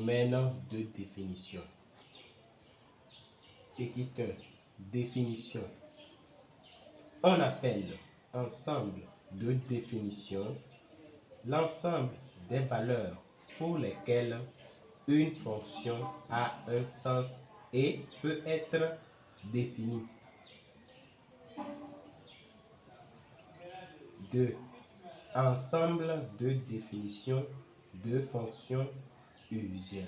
domaine de définition. Petit 1. Définition. On appelle ensemble de définition l'ensemble des valeurs pour lesquelles une fonction a un sens et peut être définie. 2. Ensemble de définitions de fonctions usuelles.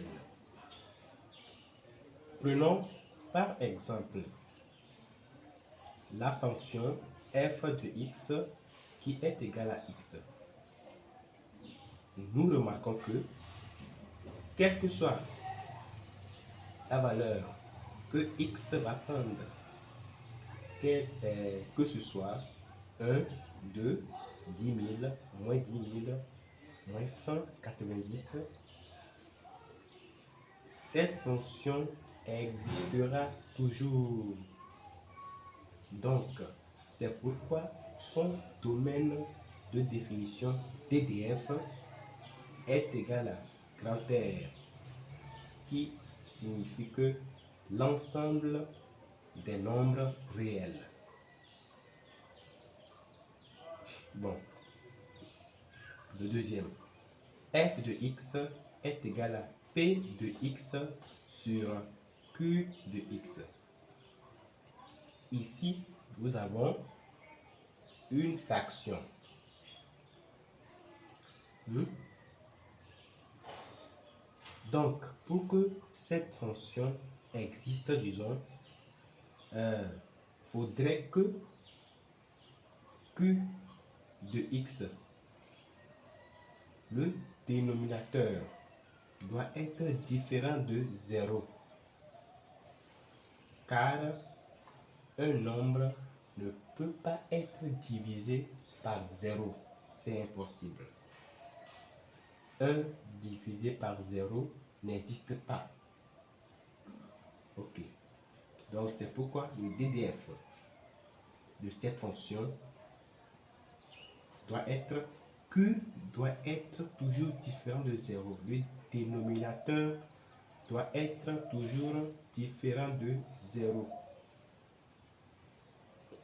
Prenons par exemple la fonction f de x qui est égale à x. Nous remarquons que, quelle que soit la valeur que x va prendre, que ce soit 1, 2, 10 000, moins 10 000, moins 190, cette fonction existera toujours. Donc, c'est pourquoi son domaine de définition DDF est égal à grand R, qui signifie que l'ensemble des nombres réels. Bon, le deuxième, f de x est égal à p de x sur q de x. Ici, nous avons une fraction. Donc, pour que cette fonction existe, disons, faudrait que q de x, le dénominateur, doit être différent de 0, car un nombre ne peut pas être divisé par 0, c'est impossible. 1 divisé par 0 n'existe pas. Ok. Donc c'est pourquoi le DDF de cette fonction doit être Q doit être toujours différent de 0. Le dénominateur doit être toujours différent de 0.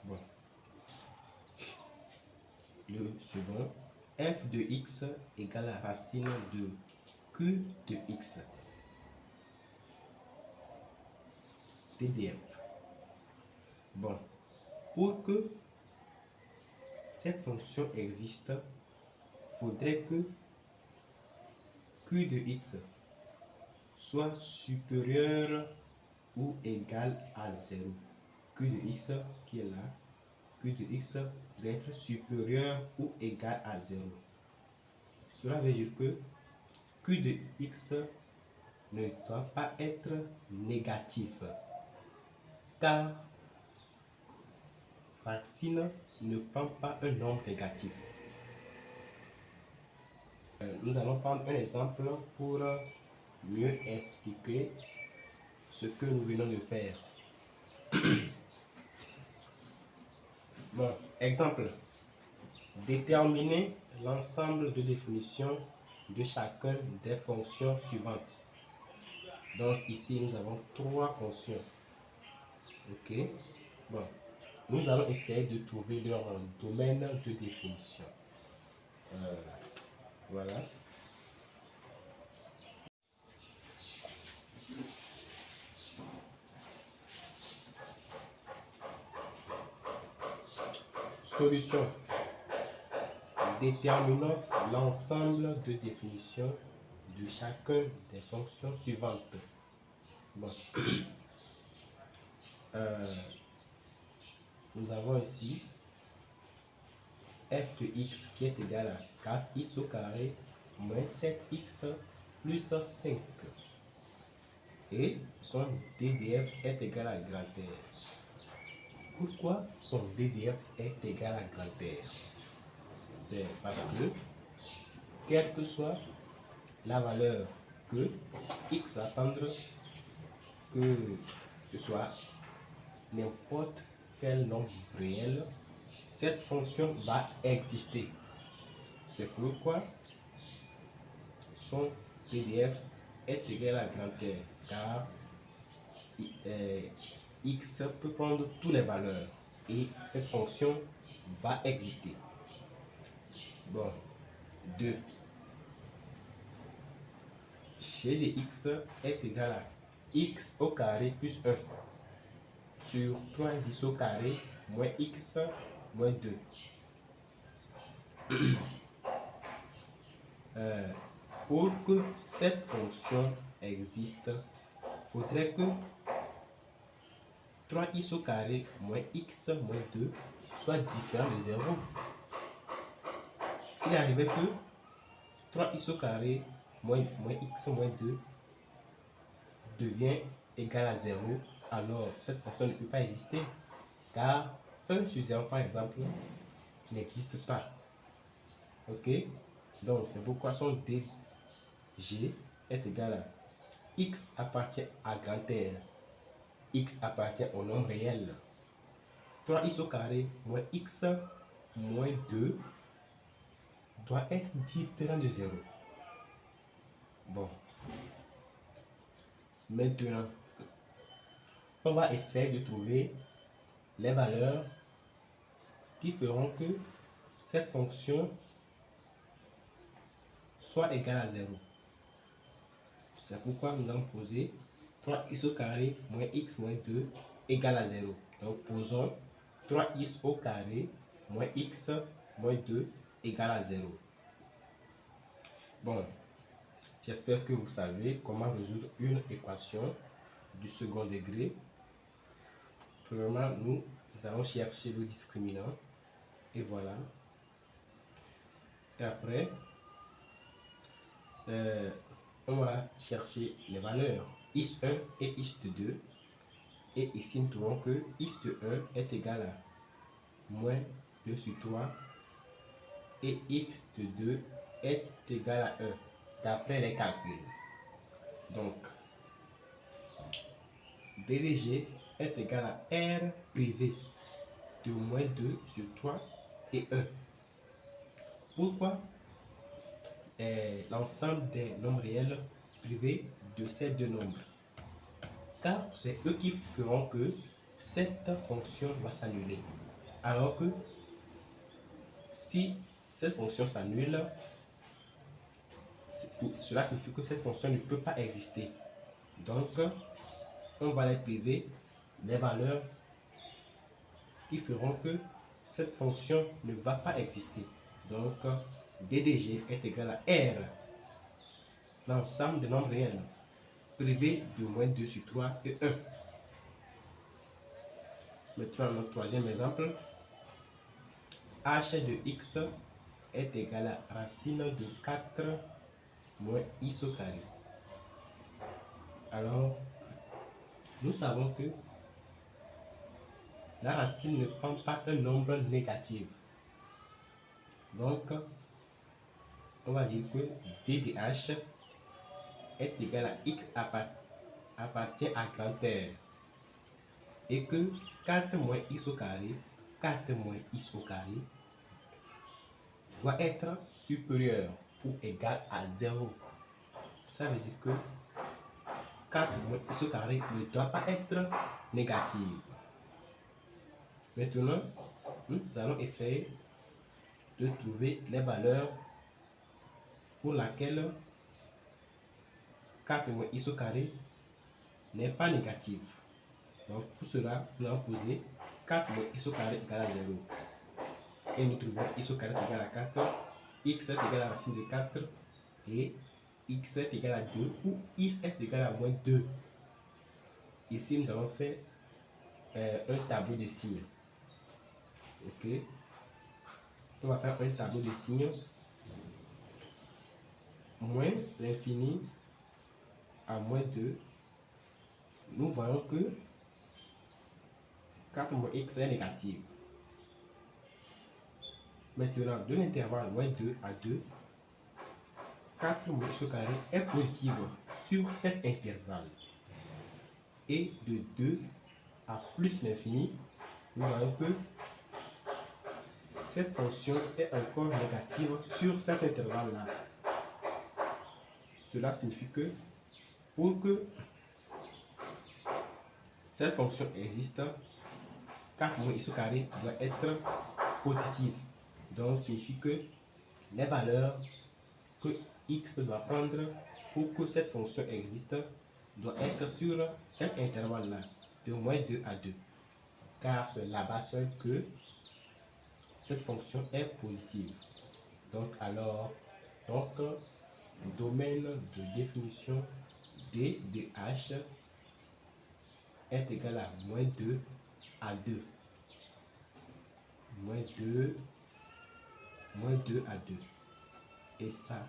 Bon. Le second, f de x égale à racine de q de x. DDF. Bon, pour que cette fonction existe, il faudrait que q de x soit supérieur ou égal à 0. Q de x qui est là, q de x doit être supérieur ou égal à 0. Cela veut dire que q de x ne doit pas être négatif, car racine ne prend pas un nombre négatif. Nous allons prendre un exemple pour mieux expliquer ce que nous venons de faire. Bon, exemple. Déterminer l'ensemble de définitions de chacune des fonctions suivantes. Donc ici, nous avons 3 fonctions. Ok. Bon, nous allons essayer de trouver leur domaine de définition. Voilà. Solution. Déterminons l'ensemble de définitions de chacune des fonctions suivantes. Bon. Nous avons ici f de x qui est égal à 4x au carré moins 7x plus 5. Et son DDF est égal à grand R. Pourquoi son DDF est égal à grand R? C'est parce que, quelle que soit la valeur que x va prendre, que ce soit n'importe quel nombre réel, cette fonction va exister. C'est pourquoi son DDF est égal à grand R, car x peut prendre toutes les valeurs et cette fonction va exister. Bon, 2. G de x est égal à x au carré plus 1 sur 3x au carré moins x moins 2. Pour que cette fonction existe, il faudrait que 3x au carré moins x moins 2 soit différent de 0. S'il arrivait que 3x au carré moins x moins 2 devient égal à 0, alors cette fonction ne peut pas exister, car 1 sur 0 par exemple n'existe pas. Ok, donc c'est pourquoi son dg est égal à x appartient à grand R, x appartient au nombre réel, 3x au carré moins x moins 2 doit être différent de 0. Bon, maintenant on va essayer de trouver les valeurs qui feront que cette fonction soit égale à 0. C'est pourquoi nous allons poser 3x au carré moins x moins 2 égale à 0. Donc posons 3x au carré moins x moins 2 égale à 0. Bon, j'espère que vous savez comment résoudre une équation du second degré. Premièrement, nous allons chercher le discriminant. Et voilà. Et après, on va chercher les valeurs x1 et x2. Et ici, nous trouvons que x1 est égal à moins 2 sur 3 et x2 est égal à 1 d'après les calculs. Donc, DDG est égal à R privé de moins 2 sur 3 et 1. Pourquoi l'ensemble des nombres réels privés de ces deux nombres? Car c'est eux qui feront que cette fonction va s'annuler. Alors que si cette fonction s'annule, cela signifie que cette fonction ne peut pas exister. Donc, on va les priver des valeurs qui feront que cette fonction ne va pas exister. Donc, DDG est égal à R, l'ensemble des nombres réels, privé de moins 2 sur 3 et 1. Maintenant, notre troisième exemple, h de x est égal à racine de 4 moins x au carré. Alors, nous savons que la racine ne prend pas un nombre négatif. Donc, on va dire que d de h est égal à x appartient à grand R et que 4 moins x au carré, 4 moins x au carré doit être supérieur ou égal à 0. Ça veut dire que 4 moins x au carré ne doit pas être négatif. Maintenant, nous allons essayer de trouver les valeurs pour laquelle 4 moins x au carré n'est pas négatif. Donc pour cela, nous allons poser 4 moins x au carré égale à 0. Et nous trouvons x au carré égale à 4, x est égal à la racine de 4 et x est égal à 2 ou x est égal à moins 2. Ici, nous allons faire un tableau de signes. Ok. On va faire un tableau de signes. Moins l'infini à moins 2. Nous voyons que 4 moins x est négatif. Maintenant, de l'intervalle moins 2 à 2, 4 moins x au carré est positive sur cet intervalle. Et de 2 à plus l'infini, nous voyons que cette fonction est encore négative sur cet intervalle-là. Cela signifie que Pour que cette fonction existe, 4 moins x au carré doit être positive. Donc, signifie que les valeurs que x doit prendre pour que cette fonction existe doit être sur cet intervalle-là, de moins 2 à 2. Car c'est là-bas seul que cette fonction est positive. Donc, domaine de définition d de h est égal à moins 2 à 2. Moins 2 à 2. Et ça,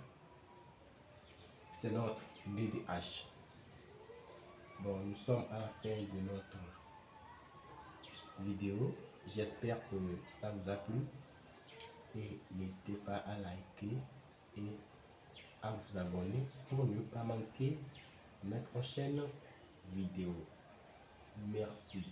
c'est notre d de h. Bon, nous sommes à la fin de notre vidéo. J'espère que ça vous a plu. Et n'hésitez pas à liker et à vous abonner pour ne pas manquer mes prochaines vidéos. Merci.